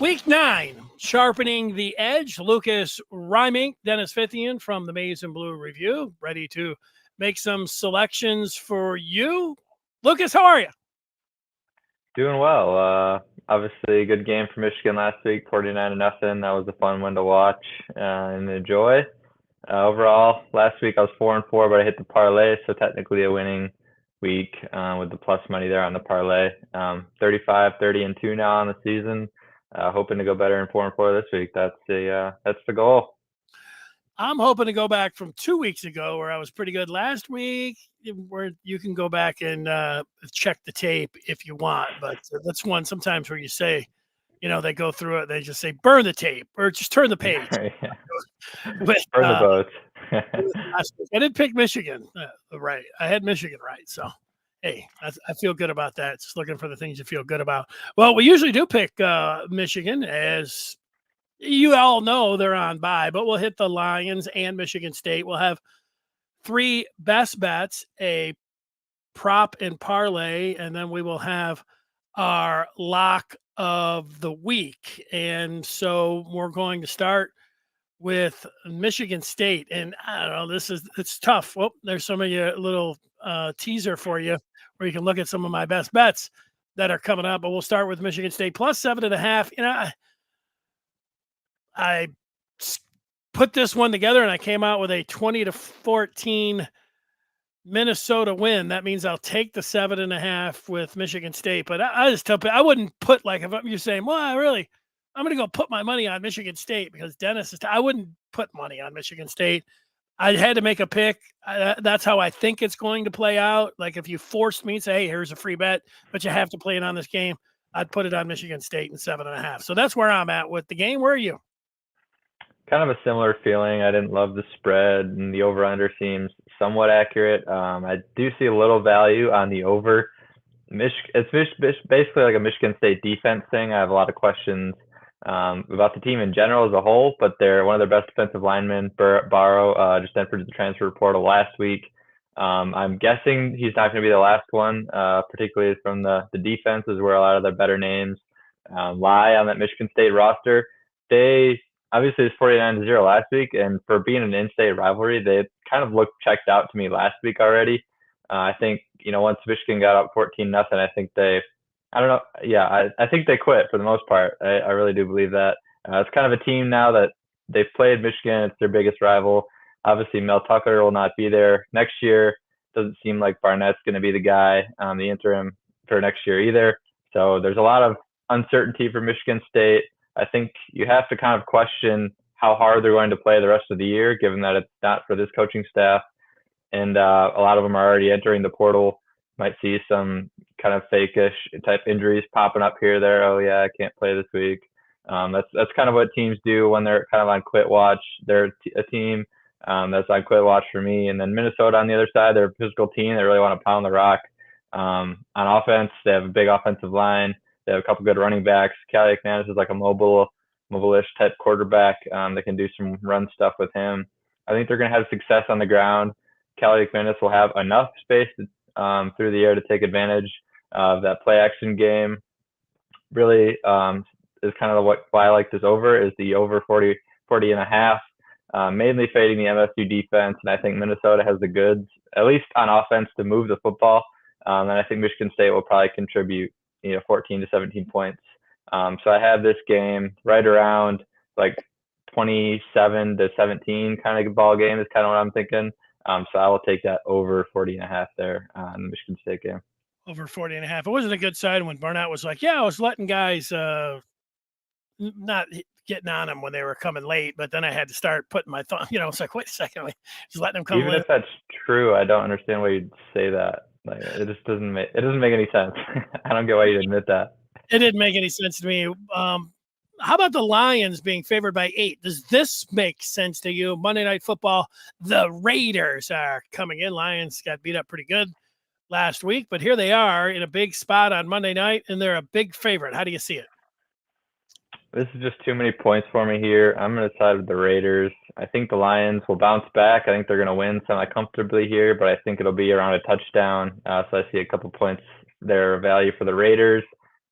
Week 9, Sharpening the Edge. Lucas Reimink, Dennis Fithian from the Maize and Blue Review, ready to make some selections for you. Lucas, how are you? Doing well. Obviously, a good game for Michigan last week, 49-0. That was a fun one to watch and enjoy. Overall, last week I was 4-4, but I hit the parlay, so technically a winning week with the plus money there on the parlay. 35, 30-2 now on the season. Hoping to go better in 4-4 this week. That's the goal. I'm hoping to go back from 2 weeks ago where I was pretty good last week, where you can go back and check the tape if you want. But that's one sometimes where you say, they go through it. They just say, burn the tape or just turn the page. Burn the boats. I did pick Michigan right. I had Michigan right. So, hey, I feel good about that. Just looking for the things you feel good about. Well, we usually do pick Michigan, as you all know they're on bye, but we'll hit the Lions and Michigan State. We'll have 3 best bets, a prop and parlay, and then we will have our lock of the week. And so we're going to start with Michigan State. And I don't know, it's tough. Well, there's some of your little teaser for you where you can look at some of my best bets that are coming up, but we'll start with Michigan State plus 7.5. I put this one together and I came out with a 20-14 Minnesota win. That means I'll take the 7.5 with Michigan State, but I just tell people I wouldn't put, like, if you're saying, well, I'm going to go put my money on Michigan State because Dennis I wouldn't put money on Michigan State. I had to make a pick. That's how I think it's going to play out. Like, if you forced me and say, hey, here's a free bet, but you have to play it on this game, I'd put it on Michigan State and 7.5. So that's where I'm at with the game. Where are you? Kind of a similar feeling. I didn't love the spread, and the over-under seems somewhat accurate. I do see a little value on the over. It's basically like a Michigan State defense thing. I have a lot of questions about the team in general as a whole, but they're one of their best defensive linemen, Barrow, just entered the transfer portal last week. I'm guessing he's not going to be the last one, particularly from the defense is where a lot of their better names lie on that Michigan State roster. Obviously, it's 49-0 last week, and for being an in-state rivalry, they kind of looked checked out to me last week already. I think, once Michigan got up 14-0, I think I don't know. Yeah, I think they quit for the most part. I really do believe that. It's kind of a team now that they've played Michigan. It's their biggest rival. Obviously, Mel Tucker will not be there next year. Doesn't seem like Barnett's going to be the guy, the interim for next year either. So there's a lot of uncertainty for Michigan State. I think you have to kind of question how hard they're going to play the rest of the year, given that it's not for this coaching staff. And a lot of them are already entering the portal. Might see some kind of fake-ish type injuries popping up here or there. Oh, yeah, I can't play this week. That's kind of what teams do when they're kind of on quit watch. They're a team that's on quit watch for me. And then Minnesota on the other side, they're a physical team. They really want to pound the rock. On offense, they have a big offensive line. They have a couple good running backs. Callie McManus is like a mobile-ish type quarterback. They can do some run stuff with him. I think they're going to have success on the ground. Callie McManus will have enough space through the air to take advantage of that play-action game. Really is kind of why I like this over is the over 40.5. Mainly fading the MSU defense, and I think Minnesota has the goods, at least on offense, to move the football. And I think Michigan State will probably contribute 14 to 17 points. So I have this game right around like 27-17 kind of ball game is kind of what I'm thinking. So I will take that over 40.5 there in the Michigan State game. Over 40.5. It wasn't a good side when Barnett was like, yeah, I was letting guys not getting on them when they were coming late, but then I had to start putting my thumb, it's like, wait a second, just letting them come Even late. If that's true, I don't understand why you'd say that. Like, it just doesn't make any sense. I don't get why you'd admit that. It didn't make any sense to me. How about the Lions being favored by 8? Does this make sense to you? Monday Night Football, the Raiders are coming in. Lions got beat up pretty good last week, but here they are in a big spot on Monday night, and they're a big favorite. How do you see it? This is just too many points for me here. I'm going to side with the Raiders. I think the Lions will bounce back. I think they're going to win semi-comfortably here, but I think it'll be around a touchdown. So I see a couple points there of value for the Raiders.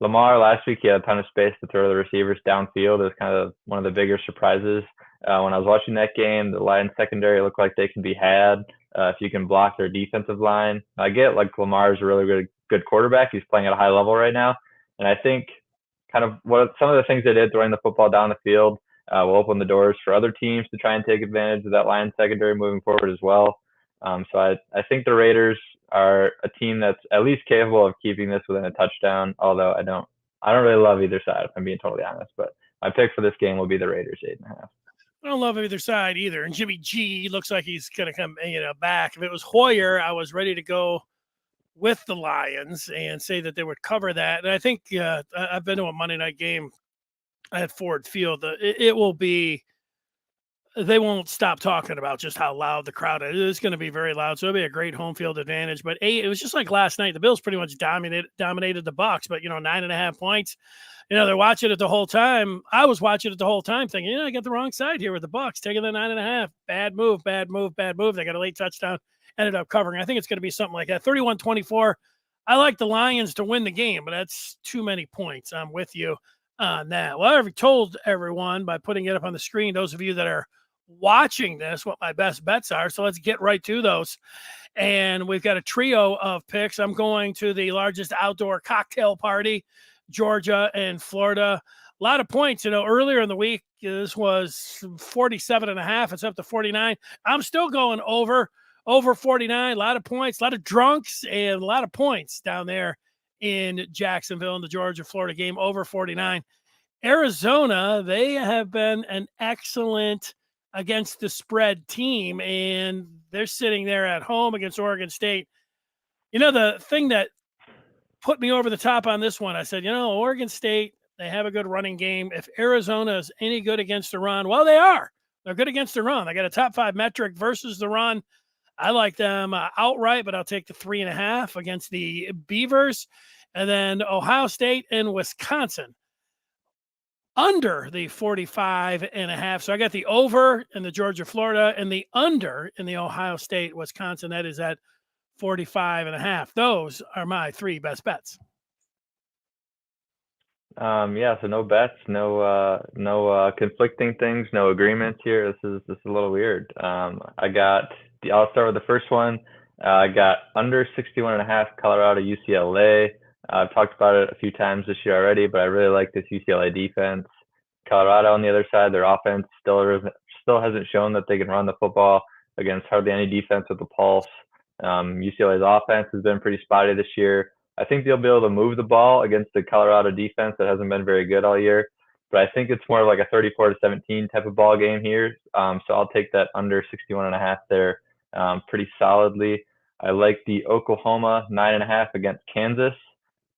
Lamar last week, he had a ton of space to throw the receivers downfield. It was kind of one of the bigger surprises. When I was watching that game, the Lions secondary looked like they can be had if you can block their defensive line. I get like Lamar's a really good quarterback. He's playing at a high level right now. And I think kind of what some of the things they did throwing the football down the field will open the doors for other teams to try and take advantage of that Lions secondary moving forward as well. So I think the Raiders are a team that's at least capable of keeping this within a touchdown, although I don't really love either side, if I'm being totally honest. But my pick for this game will be the Raiders 8.5. I don't love either side either. And Jimmy G looks like he's going to come, back. If it was Hoyer, I was ready to go with the Lions and say that they would cover that. And I think I've been to a Monday night game at Ford Field. It will be. They won't stop talking about just how loud the crowd is. It's going to be very loud, so it'll be a great home field advantage. But it was just like last night. The Bills pretty much dominated the Bucs, but 9.5 points. They're watching it the whole time. I was watching it the whole time, thinking, I got the wrong side here with the Bucs taking the 9.5. Bad move. They got a late touchdown, ended up covering. I think it's going to be something like that. 31-24. I like the Lions to win the game, but that's too many points. I'm with you on that. Well, I already told everyone by putting it up on the screen, those of you that are watching this, what my best bets are. So let's get right to those. And we've got a trio of picks. I'm going to the largest outdoor cocktail party, Georgia and Florida. A lot of points. Earlier in the week, this was 47.5. It's up to 49. I'm still going over 49. A lot of points, a lot of drunks, and a lot of points down there in Jacksonville in the Georgia-Florida game, over 49. Arizona, they have been an excellent against the spread team, and they're sitting there at home against Oregon State. The thing that put me over the top on this one, I said, Oregon State, they have a good running game. If Arizona is any good against the run, well, they are. They're good against the run. They got a top 5 metric versus the run. I like them outright, but I'll take the 3.5 against the Beavers. And then Ohio State and Wisconsin under the 45.5. So I got the over in the Georgia, Florida, and the under in the Ohio State, Wisconsin. That is at 45.5. Those are my 3 best bets. Yeah, so no bets, no conflicting things, no agreements here. This is a little weird. I'll start with the first one. I got under 61.5 Colorado UCLA. I've talked about it a few times this year already, but I really like this UCLA defense. Colorado on the other side, their offense still hasn't shown that they can run the football against hardly any defense with a pulse. UCLA's offense has been pretty spotty this year. I think they'll be able to move the ball against the Colorado defense that hasn't been very good all year. But I think it's more like a 34-17 type of ball game here. So I'll take that under 61.5 there pretty solidly. I like the Oklahoma 9.5 against Kansas.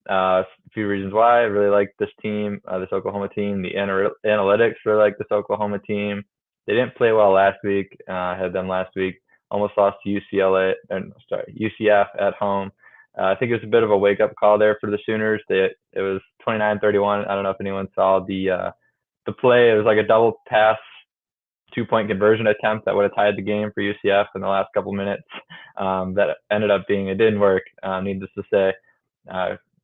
A few reasons why. I really like this team, this Oklahoma team. The analytics really like this Oklahoma team. They didn't play well last week. I had them last week. Almost lost to UCF at home. I think it was a bit of a wake-up call there for the Sooners. It was 29-31. I don't know if anyone saw the play. It was like a double pass, 2-point conversion attempt that would have tied the game for UCF in the last couple minutes. That ended up it didn't work. Needless to say,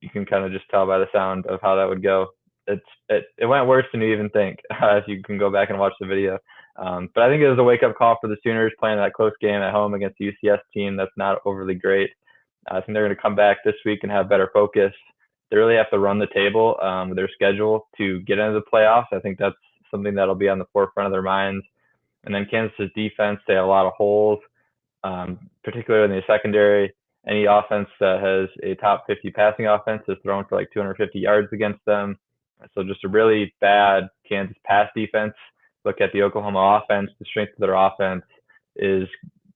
you can kind of just tell by the sound of how that would go. It went worse than you even think. If you can go back and watch the video. But I think it was a wake-up call for the Sooners playing that close game at home against the UCS team that's not overly great. I think they're going to come back this week and have better focus. They really have to run the table with their schedule to get into the playoffs. I think that's something that'll be on the forefront of their minds. And then Kansas's defense, they have a lot of holes, particularly in the secondary. Any offense that has a top 50 passing offense is thrown for like 250 yards against them. So just a really bad Kansas pass defense. Look at the Oklahoma offense. The strength of their offense is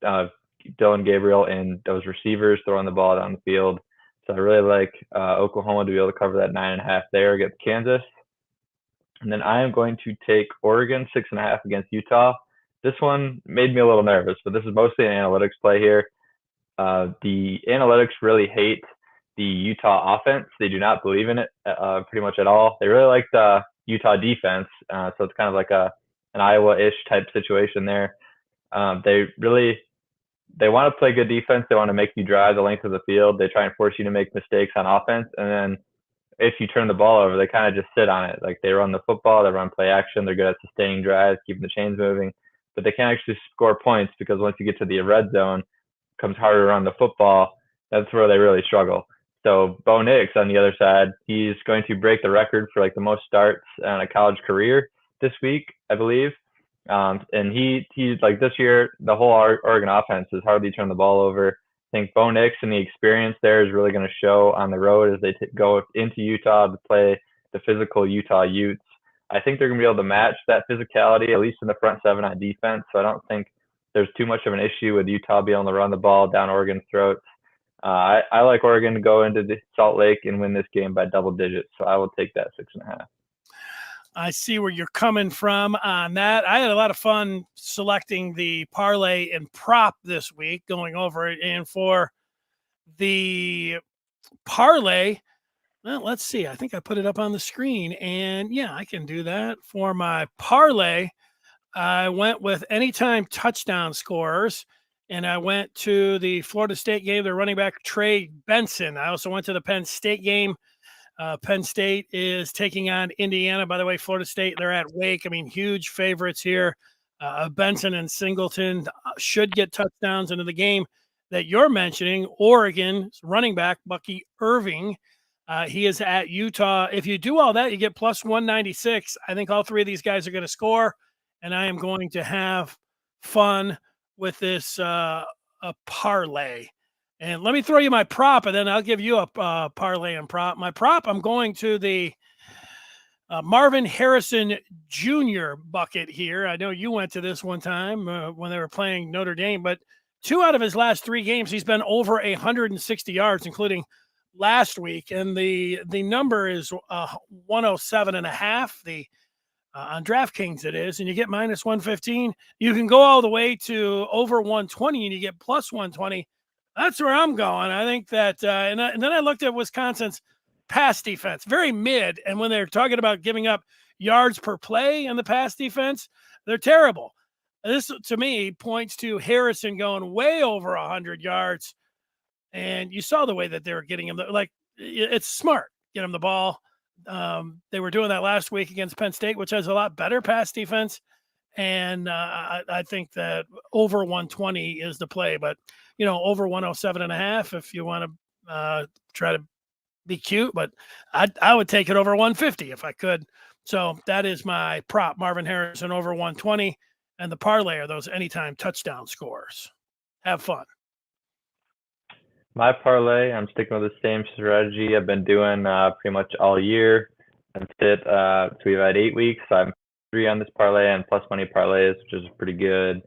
Dylan Gabriel and those receivers throwing the ball down the field. So I really like Oklahoma to be able to cover that 9.5 there against Kansas. And then I am going to take Oregon 6.5 against Utah. This one made me a little nervous, but this is mostly an analytics play here. The analytics really hate the Utah offense. They do not believe in it pretty much at all. They really like the Utah defense. So it's kind of like an Iowa-ish type situation there. They want to play good defense. They want to make you drive the length of the field. They try and force you to make mistakes on offense. And then if you turn the ball over, they kind of just sit on it. Like they run the football, they run play action, they're good at sustaining drives, keeping the chains moving, but they can't actually score points because once you get to the red zone, it becomes harder to run the football. That's where they really struggle. So Bo Nix on the other side, he's going to break the record for like the most starts on a college career this week, I believe. And he's like this year, the whole Oregon offense has hardly turned the ball over. I think Bo Nix and the experience there is really going to show on the road as they go into Utah to play the physical Utah Utes. I think they're going to be able to match that physicality, at least in the front seven on defense. So I don't think there's too much of an issue with Utah being able to run the ball down Oregon's throats. I like Oregon to go into Salt Lake and win this game by double digits. So I will take that 6.5. I see where you're coming from on that. I had a lot of fun selecting the parlay and prop this week, going over it. And for the parlay, well, let's see. I think I put it up on the screen. And yeah, I can do that. For my parlay, I went with anytime touchdown scorers. And I went to the Florida State game, their running back, Trey Benson. I also went to the Penn State game. Penn State is taking on Indiana. By the way, Florida State, they're at Wake. I mean, huge favorites here. Benson and Singleton should get touchdowns into the game that you're mentioning. Oregon's running back, Bucky Irving, he is at Utah. If you do all that, you get plus 196. I think all three of these guys are going to score, and I am going to have fun with this a parlay. And let me throw you my prop, and then I'll give you a parlay and prop. My prop, I'm going to the Marvin Harrison Jr. bucket here. I know you went to this one time when they were playing Notre Dame, but 2 out of his last 3 games, he's been over 160 yards, including last week. And the number is 107.5. The on DraftKings it is, and you get minus 115. You can go all the way to over 120, and you get plus 120. That's where I'm going. I think that, and then I looked at Wisconsin's pass defense, very mid. And when they're talking about giving up yards per play in the pass defense, they're terrible. This, to me, points to Harrison going way over 100 yards. And you saw the way that they were getting him. Like, it's smart. Get him the ball. They were doing that last week against Penn State, which has a lot better pass defense. And I think that over 120 is the play, but over 107.5 if you want to try to be cute, but I would take it over 150 if I could. So that is my prop, Marvin Harrison over 120, and the parlay are those anytime touchdown scores. Have fun. My parlay, I'm sticking with the same strategy I've been doing pretty much all year. That's it. So we've had 8 weeks. So I'm 3 on this parlay and plus money parlays, which is pretty good.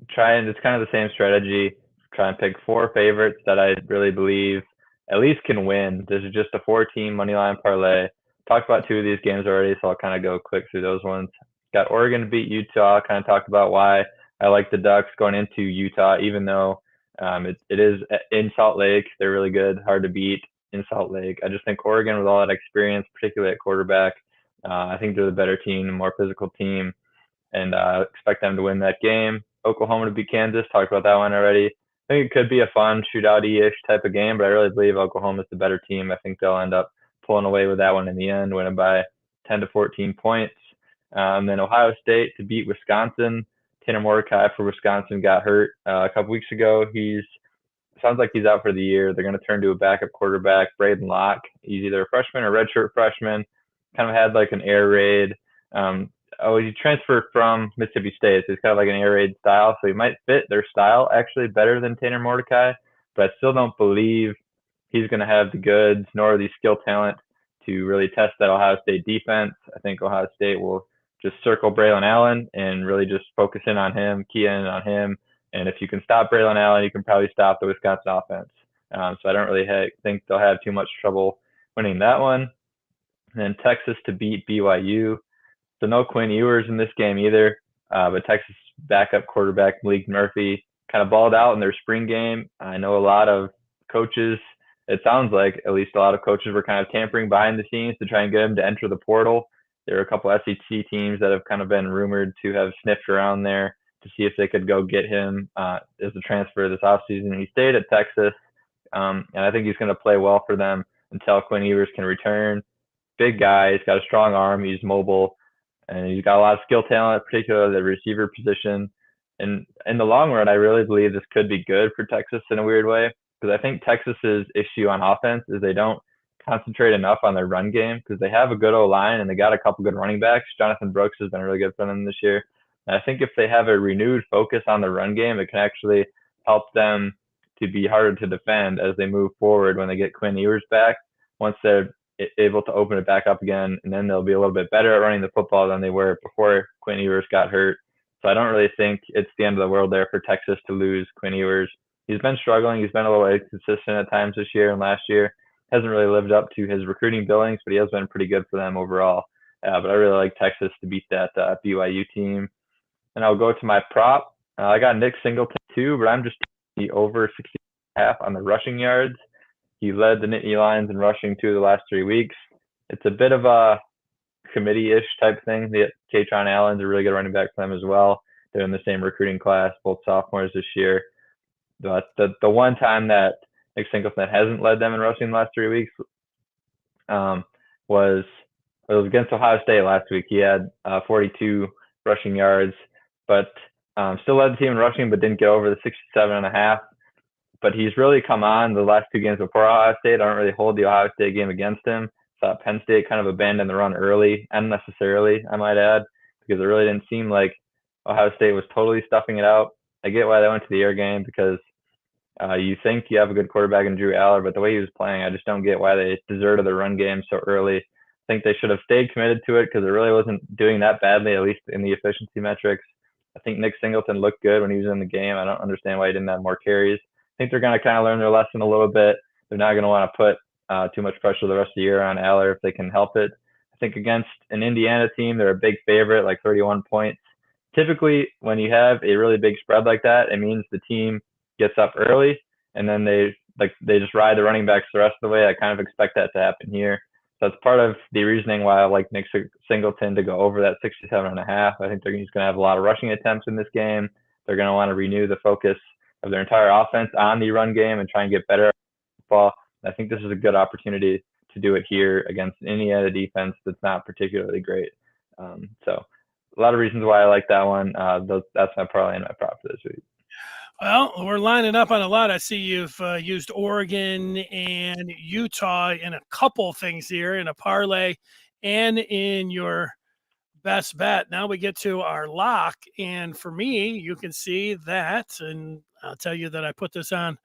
It's kind of the same strategy. Try and pick 4 favorites that I really believe at least can win. This is just a 4-team money line parlay. Talked about 2 of these games already, so I'll kind of go quick through those ones. Got Oregon to beat Utah. Kind of talked about why I like the Ducks going into Utah, even though it is in Salt Lake. They're really good, hard to beat in Salt Lake. I just think Oregon, with all that experience, particularly at quarterback, I think they're the better team, the more physical team, and expect them to win that game. Oklahoma to beat Kansas. Talked about that one already. I think it could be a fun shootout-ish type of game, but I really believe Oklahoma's the better team. I think they'll end up pulling away with that one in the end, winning by 10 to 14 points. Then Ohio State to beat Wisconsin. Tanner Mordecai for Wisconsin got hurt a couple weeks ago. Sounds like he's out for the year. They're going to turn to a backup quarterback, Braden Locke. He's either a freshman or redshirt freshman. Kind of had like an air raid. He transferred from Mississippi State, so he's kind of like an air raid style. So he might fit their style actually better than Tanner Mordecai, but I still don't believe he's going to have the goods nor the skill talent to really test that Ohio State defense. I think Ohio State will just circle Braylon Allen and really just focus in on him, key in on him. And if you can stop Braylon Allen, you can probably stop the Wisconsin offense. So I don't really think they'll have too much trouble winning that one. And then Texas to beat BYU. So no Quinn Ewers in this game either. But Texas backup quarterback Malik Murphy kind of balled out in their spring game. I know a lot of coaches, it sounds like at least a lot of coaches were kind of tampering behind the scenes to try and get him to enter the portal. There are a couple SEC teams that have kind of been rumored to have sniffed around there to see if they could go get him as a transfer this offseason. He stayed at Texas, and I think he's going to play well for them. until Quinn Ewers can return. Big guy. He's got a strong arm. He's mobile, and he's got a lot of skill talent, particularly the receiver position. And in the long run, I really believe this could be good for Texas in a weird way, because I think Texas's issue on offense is they don't concentrate enough on their run game, because they have a good O-line and they got a couple good running backs. Jonathan Brooks has been really good for them this year. And I think if they have a renewed focus on the run game, it can actually help them to be harder to defend as they move forward when they get Quinn Ewers back. Once they're able to open it back up again, and then they'll be a little bit better at running the football than they were before Quinn Ewers got hurt. So I don't really think it's the end of the world there for Texas to lose Quinn Ewers. He's been struggling. He's been a little inconsistent at times this year and last year. Hasn't really lived up to his recruiting billings, but he has been pretty good for them overall. But I really like Texas to beat that BYU team. And I'll go to my prop. I got Nick Singleton too, but I'm just taking the over 60.5 on the rushing yards. He led the Nittany Lions in rushing 2 of the last 3 weeks. It's a bit of a committee-ish type thing. Katron Allen's a really good running back for them as well. They're in the same recruiting class, both sophomores this year. But the one time that Nick Singleton hasn't led them in rushing the last 3 weeks was against Ohio State last week. He had 42 rushing yards, but still led the team in rushing, but didn't get over the 67.5. But he's really come on the last 2 games before Ohio State. I don't really hold the Ohio State game against him. Thought Penn State kind of abandoned the run early, unnecessarily, I might add, because it really didn't seem like Ohio State was totally stuffing it out. I get why they went to the air game, because you think you have a good quarterback in Drew Aller, but the way he was playing, I just don't get why they deserted the run game so early. I think they should have stayed committed to it, because it really wasn't doing that badly, at least in the efficiency metrics. I think Nick Singleton looked good when he was in the game. I don't understand why he didn't have more carries. I think they're going to kind of learn their lesson a little bit. They're not going to want to put too much pressure the rest of the year on Aller if they can help it. I think against an Indiana team, they're a big favorite, like 31 points. Typically, when you have a really big spread like that, it means the team gets up early, and then they just ride the running backs the rest of the way. I kind of expect that to happen here. So that's part of the reasoning why I like Nick Singleton to go over that 67.5. I think he's going to have a lot of rushing attempts in this game. They're going to want to renew the focus of their entire offense on the run game and try and get better at football. I think this is a good opportunity to do it here against an Indiana defense that's not particularly great. So a lot of reasons why I like that one. That's my parlay and my prop for this week. Well, we're lining up on a lot. I see you've used Oregon and Utah in a couple things here, in a parlay and in your best bet. Now we get to our lock. And for me, you can see that, and I'll tell you that I put this on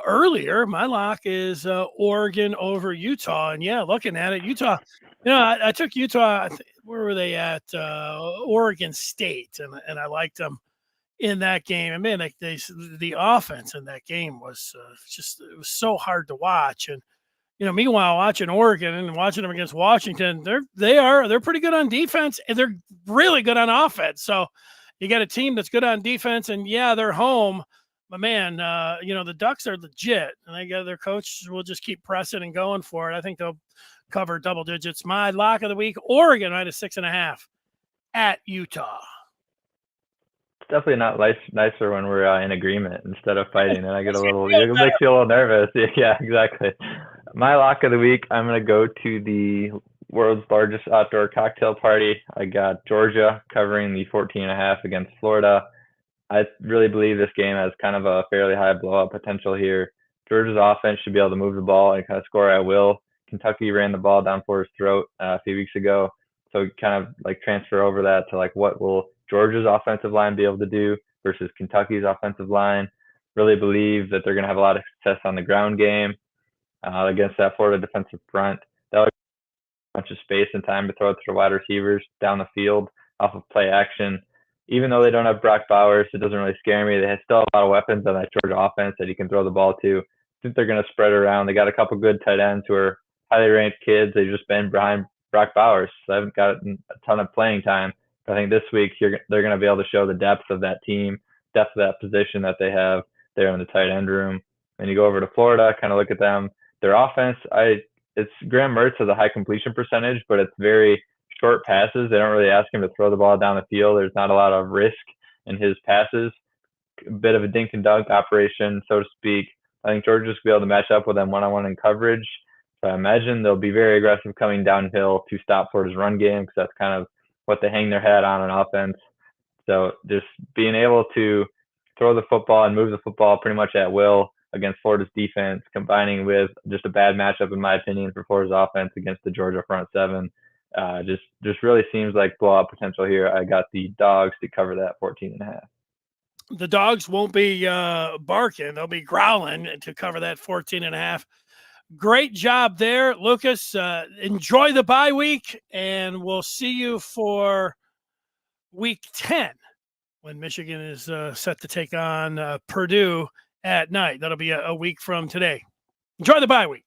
earlier. My lock is Oregon over Utah. And yeah, looking at it, Utah, I took Utah. Where were they at? Oregon State. And I liked them in that game. And man, the offense in that game was it was so hard to watch. And meanwhile, watching Oregon and watching them against Washington, they're pretty good on defense, and they're really good on offense. So you got a team that's good on defense, and yeah, they're home. But man, the Ducks are legit, and they got their coach will just keep pressing and going for it. I think they'll cover double digits. My lock of the week: Oregon -6.5 at Utah. It's definitely not nicer when we're in agreement instead of fighting, and I get it makes you a little nervous. Yeah, exactly. My lock of the week, I'm going to go to the world's largest outdoor cocktail party. I got Georgia covering the 14.5 against Florida. I really believe this game has kind of a fairly high blowout potential here. Georgia's offense should be able to move the ball and kind of score at will. Kentucky ran the ball down Florida's throat a few weeks ago. So kind of like transfer over that to like what will Georgia's offensive line be able to do versus Kentucky's offensive line. Really believe that they're going to have a lot of success on the ground game against that Florida defensive front. That'll give a bunch of space and time to throw it to the wide receivers down the field off of play action. Even though they don't have Brock Bowers, it doesn't really scare me. They still have a lot of weapons on that Georgia offense that he can throw the ball to. I think they're going to spread it around. They got a couple good tight ends who are highly ranked kids. They've just been behind Brock Bowers, so I haven't gotten a ton of playing time. But I think this week they're going to be able to show the depth of that team, depth of that position that they have there in the tight end room. And you go over to Florida, kind of look at them. Their offense, Graham Mertz has a high completion percentage, but it's very short passes. They don't really ask him to throw the ball down the field. There's not a lot of risk in his passes. A bit of a dink and dunk operation, so to speak. I think Georgia's going to be able to match up with them one-on-one in coverage. So I imagine they'll be very aggressive coming downhill to stop Florida's run game because that's kind of what they hang their head on offense. So just being able to throw the football and move the football pretty much at will against Florida's defense, combining with just a bad matchup, in my opinion, for Florida's offense against the Georgia front seven, just really seems like blowout potential here. I got the dogs to cover that 14.5. The dogs won't be barking. They'll be growling to cover that 14.5. Great job there, Lucas. Enjoy the bye week, and we'll see you for week 10 when Michigan is set to take on Purdue at night. That'll be a week from today. Enjoy the bye week.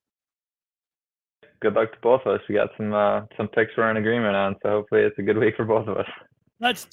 Good luck to both of us. We got some picks we're in agreement on, so hopefully it's a good week for both of us. Let's do